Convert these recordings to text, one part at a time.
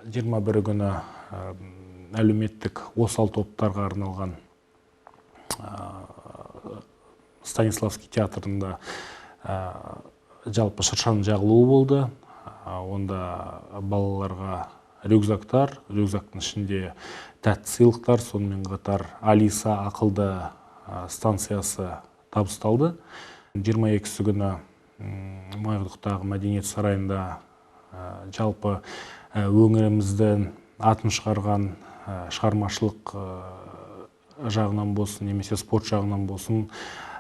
21 күні әлеуметтік осал топтарға арналған Станиславский театрында жалпы шыршаның жағылуы болды. Онда балаларға рюкзактар, рюкзактың ішінде тәтті сыйлықтар, сонымен қатар Алиса ақылды станциясы табысталды. 22 күні Майқұдықтағы мәдениет сарайында жалпы өңіріміздің атын шығарған шығармашылық жағынан болсын, немесе спорт жағынан болсын,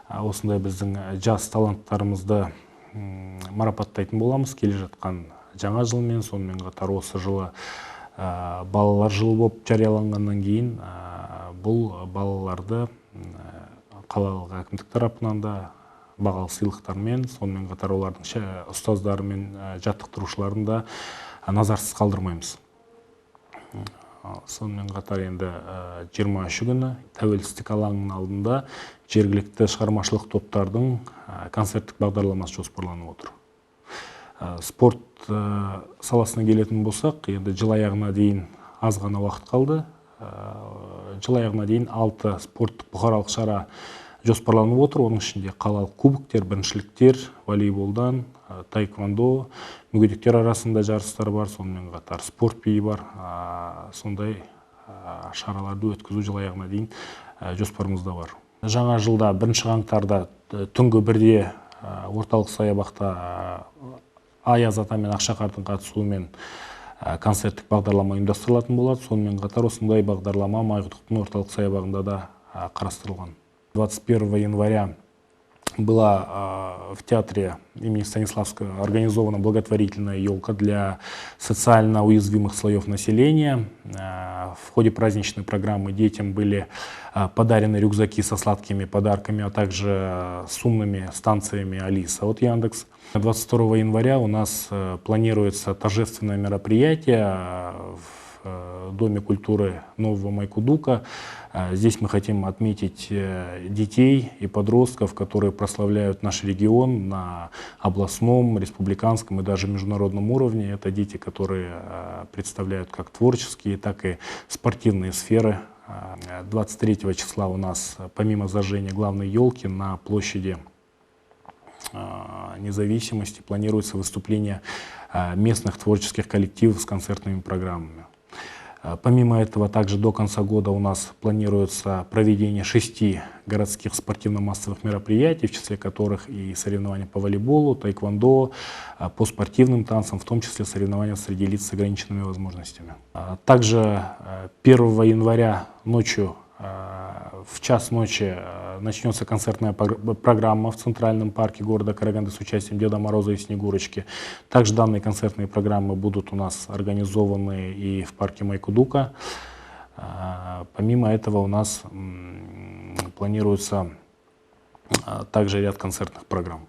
осындай біздің жас таланттарымызды марапаттайтын боламыз. Келе жатқан жаңа жылмен, сонымен қатар осы жылы балалар жылы болып жарияланғаннан кейін бұл балаларды қалалық әкімдік тарапынан да бағалы сыйлықтармен, сонымен қатар олардың ұстаздары мен жаттықтырушыларын да назарсыз қалдырмаймыз. Сонымен қатар енді 23 күні тәуелсіздік алаңының алдында жергілікті шығармашылық топтардың концерттік бағдарламасы жоспарланып отыр. Спорт саласына келетін болсақ, енді жыл аяғына дейін аз ғана уақыт қалды. Жыл аяғына дейін 6 спорттық бұқаралық шара жоспарланып отыр. Оның ішінде қалалық кубоктер, біріншіліктер, волейболдан, таэквондо, мүгедектер арасында жарыстар бар, сонымен қатар спорт биі бар. Сондай шараларды өткізу жыл аяғына дейін жоспарымызда бар. Жаңа жылда 1 қаңтарда түнгі 1-де орталық саябақта Аяз ата мен Ақшақардың қатысуымен концерттік бағдарлама ұйымдастырылатын болады. Сонымен қатар осындай бағдарлама Майқұдықтың орталық саябағында да қарастырылған. 21 января была в театре имени Станиславского организована благотворительная елка для социально уязвимых слоев населения. В ходе праздничной программы детям были подарены рюкзаки со сладкими подарками, а также с умными станциями Алиса от Яндекс. 22 января у нас планируется торжественное мероприятие в Доме культуры Нового Майқұдука. Здесь мы хотим отметить детей и подростков, которые прославляют наш регион на областном, республиканском и даже международном уровне. Это дети, которые представляют как творческие, так и спортивные сферы. 23 числа у нас, помимо зажжения главной елки, на площади Независимости планируется выступление местных творческих коллективов с концертными программами. Помимо этого, также до конца года у нас планируется проведение 6 городских спортивно-массовых мероприятий, в числе которых и соревнования по волейболу, таэквондо, по спортивным танцам, в том числе соревнования среди лиц с ограниченными возможностями. Также 1 января ночью, в час ночи, начнется концертная программа в Центральном парке города Караганды с участием Деда Мороза и Снегурочки. Также данные концертные программы будут у нас организованы и в парке Майқұдука. Помимо этого у нас планируется также ряд концертных программ.